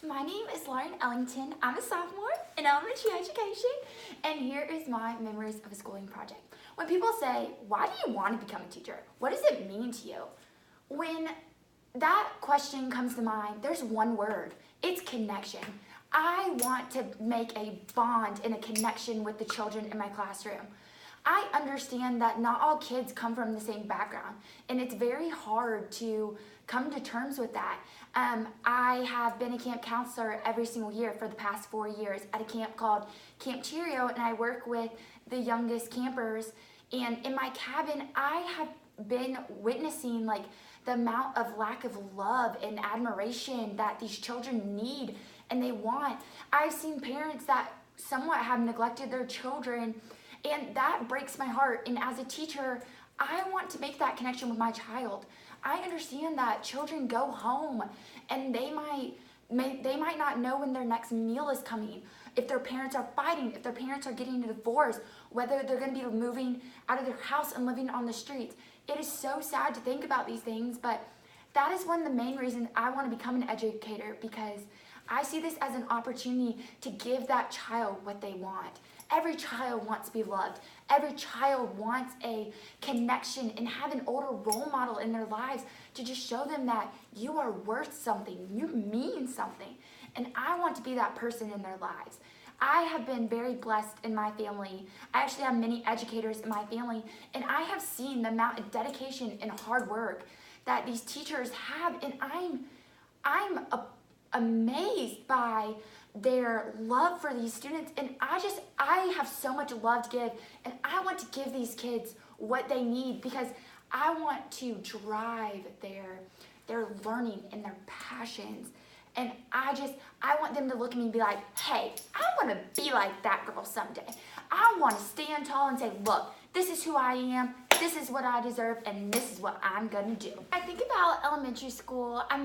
My name is Ellington. I'm a sophomore in elementary education, and here is my memories of a schooling project. When people say, why do you want to become a teacher? What does it mean to you? When that question comes to mind, there's one word. It's connection. I want to make a bond and a connection with the children in my classroom. I understand that not all kids come from the same background, and it's very hard to come to terms with that. I have been a camp counselor every single year for the past 4 years at a camp called Camp Cheerio, and I work with the youngest campers. And in my cabin, I have been witnessing the amount of lack of love and admiration that these children need and they want. I've seen parents that somewhat have neglected their children, and that breaks my heart. And as a teacher, I want to make that connection with my child. I understand that children go home and they might not know when their next meal is coming, if their parents are fighting, if their parents are getting a divorce, whether they're going to be moving out of their house and living on the streets. It is so sad to think about these things, but that is one of the main reasons I want to become an educator, because I see this as an opportunity to give that child what they want. Every child wants to be loved. Every child wants a connection and have an older role model in their lives to just show them that you are worth something, you mean something. And I want to be that person in their lives. I have been very blessed in my family. I actually have many educators in my family, and I have seen the amount of dedication and hard work that these teachers have, and I'm amazed by their love for these students. And I have so much love to give, and I want to give these kids what they need, because I want to drive their learning and their passions. And I want them to look at me and be like, hey, I want to be like that girl someday. I want to stand tall and say, look, this is who I am, this is what I deserve, and this is what I'm gonna do. I think about elementary school. I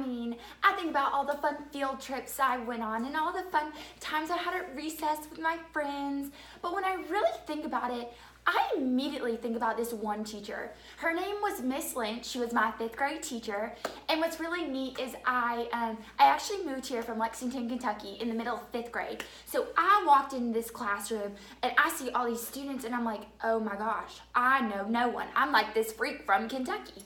think about all the fun field trips I went on and all the fun times I had at recess with my friends. But when I really think about it, I immediately think about this one teacher. Her name was Miss Lynch. She was my 5th grade teacher. And what's really neat is I actually moved here from Lexington, Kentucky in the middle of 5th grade. So I walked in this classroom and I see all these students and I'm like, oh my gosh, I know no one. I'm like this freak from Kentucky.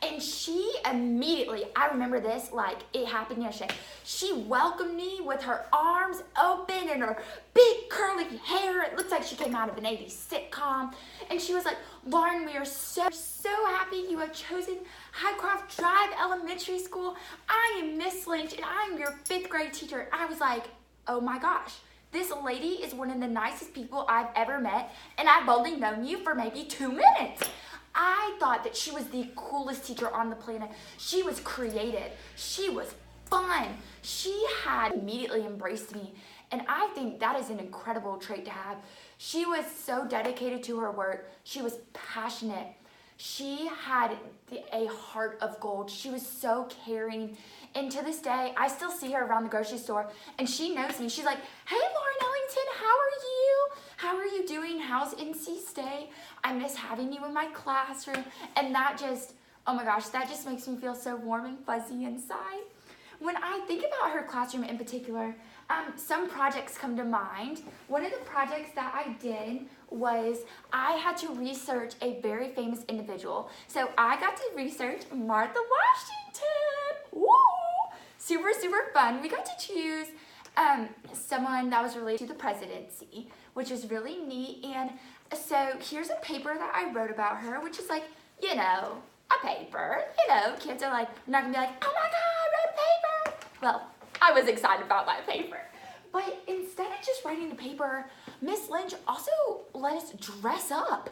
And she immediately, I remember this like it happened yesterday. She welcomed me with her arms open and her big curly hair. It looks like she came out of an 80s sitcom. And she was like, Lauren, we are so happy you have chosen Highcroft Drive Elementary School. I am Miss Lynch and I'm your 5th grade teacher. I was like, oh my gosh. This lady is one of the nicest people I've ever met, and I've only known you for maybe 2 minutes. I thought that she was the coolest teacher on the planet. She was creative. She was fun. She had immediately embraced me, and I think that is an incredible trait to have. She was so dedicated to her work. She was passionate. She had a heart of gold. She was so caring. And to this day, I still see her around the grocery store, and she knows me. She's like, hey, Lauren Ellington, how are you? How are you doing? How's NC State? I miss having you in my classroom. And that just, oh my gosh, that just makes me feel so warm and fuzzy inside. When I think about her classroom in particular, some projects come to mind. One of the projects that I did was I had to research a very famous individual. So I got to research Martha Washington. Woo! Super fun. We got to choose someone that was related to the presidency, which is really neat. And so here's a paper that I wrote about her, which is like, you know, a paper. You know, kids are like, not gonna be like, oh my God, I wrote a paper. Well, I was excited about my paper. But instead of just writing the paper, Miss Lynch also let us dress up.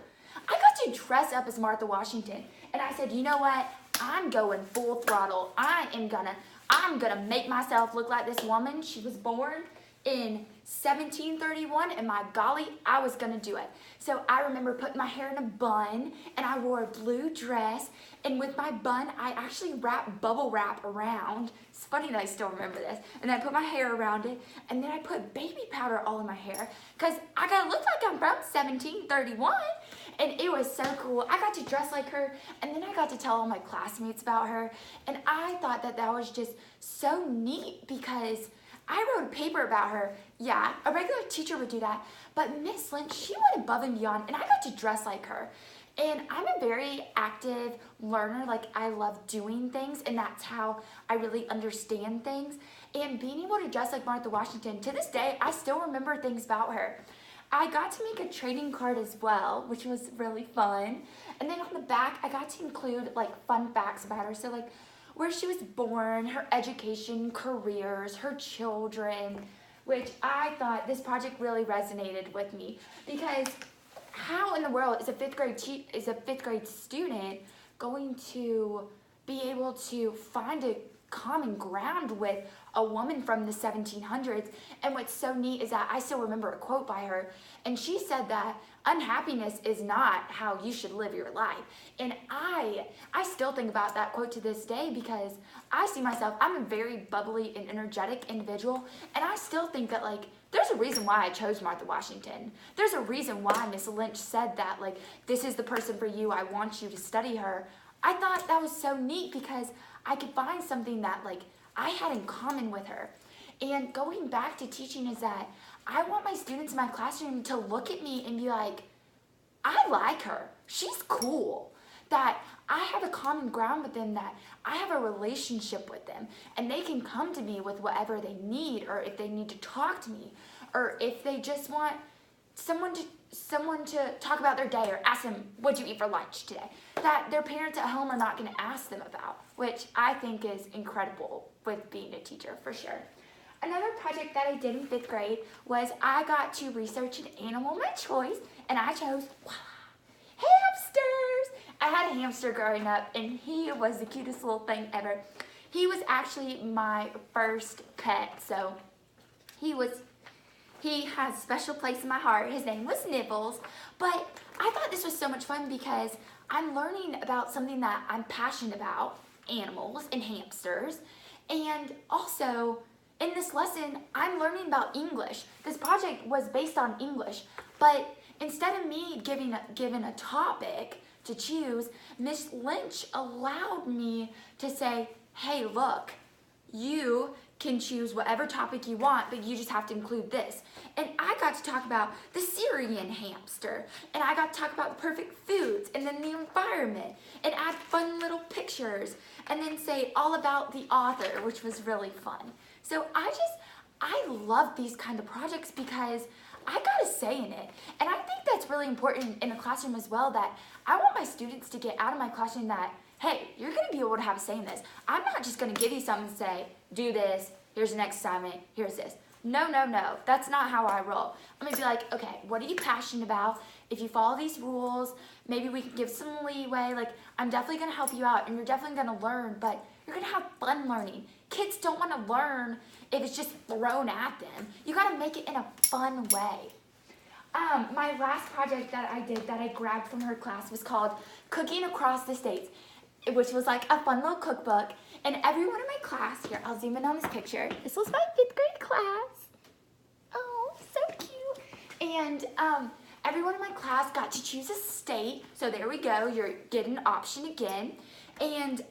I got to dress up as Martha Washington. And I said, you know what? I'm going full throttle. I'm gonna make myself look like this woman. She was born in 1731, and my golly, I was gonna do it. So I remember putting my hair in a bun, and I wore a blue dress, and with my bun, I actually wrapped bubble wrap around. It's funny that I still remember this. And then I put my hair around it, and then I put baby powder all in my hair, because I gotta look like I'm from 1731. And it was so cool. I got to dress like her, and then I got to tell all my classmates about her, and I thought that that was just so neat, because I wrote a paper about her. Yeah, a regular teacher would do that, but Miss Lynch, she went above and beyond, and I got to dress like her. And I'm a very active learner. Like, I love doing things, and that's how I really understand things. And being able to dress like Martha Washington, to this day, I still remember things about her. I got to make a trading card as well, which was really fun. And then on the back, I got to include like fun facts about her. So like where she was born, her education, careers, her children, which I thought this project really resonated with me, because how in the world is a fifth grade student going to be able to find a common ground with a woman from the 1700s? And what's so neat is that I still remember a quote by her, and she said that unhappiness is not how you should live your life. And I still think about that quote to this day, because I see myself, I'm a very bubbly and energetic individual, and I still think that like there's a reason why I chose Martha Washington. There's a reason why Miss Lynch said that, like, this is the person for you, I want you to study her. I thought that was so neat because I could find something that like I had in common with her. And going back to teaching is that I want my students in my classroom to look at me and be like, I like her, she's cool. That I have a common ground with them, that I have a relationship with them, and they can come to me with whatever they need, or if they need to talk to me, or if they just want someone to talk about their day or ask them, what'd you eat for lunch today? That their parents at home are not going to ask them about, which I think is incredible with being a teacher for sure. Another project that I did in 5th grade was I got to research an animal of my choice, and I chose hamsters. I had a hamster growing up, and he was the cutest little thing ever. He was actually my first pet, so he has a special place in my heart. His name was Nibbles, but I thought this was so much fun because I'm learning about something that I'm passionate about, animals and hamsters, and also in this lesson, I'm learning about English. This project was based on English, but instead of me given a topic to choose, Miss Lynch allowed me to say, hey, look, you can choose whatever topic you want, but you just have to include this. And I got to talk about the Syrian hamster, and I got to talk about the perfect foods, and then the environment, and add fun little pictures, and then say all about the author, which was really fun. So I love these kind of projects because I got a say in it. And I think that's really important in a classroom as well, that I want my students to get out of my classroom that, hey, you're gonna be able to have a say in this. I'm not just gonna give you something and say, do this, here's the next assignment, here's this. No, that's not how I roll. I'm gonna be like, okay, what are you passionate about? If you follow these rules, maybe we can give some leeway. Like, I'm definitely gonna help you out, and you're definitely gonna learn, but you're gonna have fun learning. Kids don't wanna learn if it's just thrown at them. You gotta make it in a fun way. My last project that I did that I grabbed from her class was called Cooking Across the States, which was like a fun little cookbook. And everyone in my class, here, I'll zoom in on this picture. This was my 5th grade class. Oh, so cute. And everyone in my class got to choose a state. So there we go, you're getting an option again. And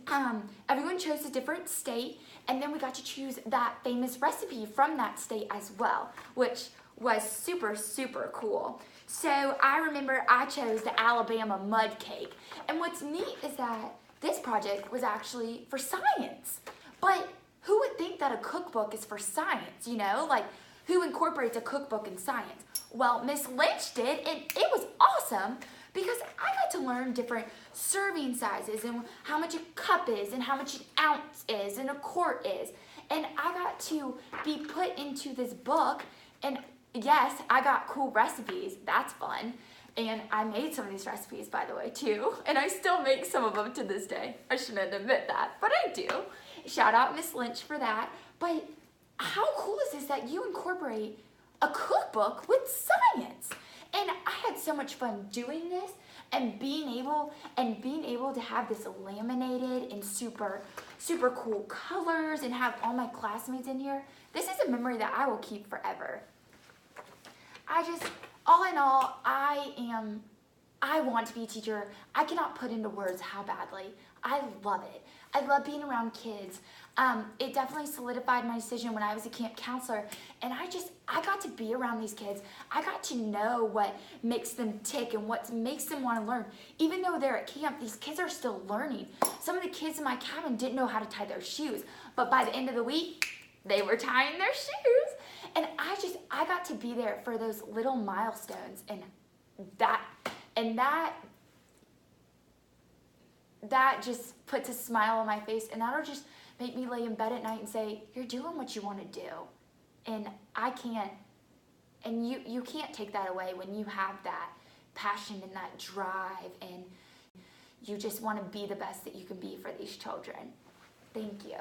everyone chose a different state, and then we got to choose that famous recipe from that state as well, which was super, super cool. So I remember I chose the Alabama mud cake. And what's neat is that this project was actually for science. But who would think that a cookbook is for science, you know? Like, who incorporates a cookbook in science? Well, Miss Lynch did, and it was awesome because I got to learn different serving sizes and how much a cup is and how much an ounce is and a quart is. And I got to be put into this book, and yes, I got cool recipes. That's fun. And I made some of these recipes, by the way, too. And I still make some of them to this day. I shouldn't admit that, but I do. Shout out Miss Lynch for that. But how cool is this that you incorporate a cookbook with science? And I had so much fun doing this and being able to have this laminated in super, super cool colors and have all my classmates in here. This is a memory that I will keep forever. All in all, I want to be a teacher. I cannot put into words how badly I love it. I love being around kids. It definitely solidified my decision when I was a camp counselor, and I got to be around these kids. I got to know what makes them tick and what makes them want to learn. Even though they're at camp, these kids are still learning. Some of the kids in my cabin didn't know how to tie their shoes, but by the end of the week, they were tying their shoes. And I got to be there for those little milestones, and that just puts a smile on my face, and that'll just make me lay in bed at night and say, you're doing what you want to do. And I can't, and you can't take that away when you have that passion and that drive, and you just want to be the best that you can be for these children. Thank you.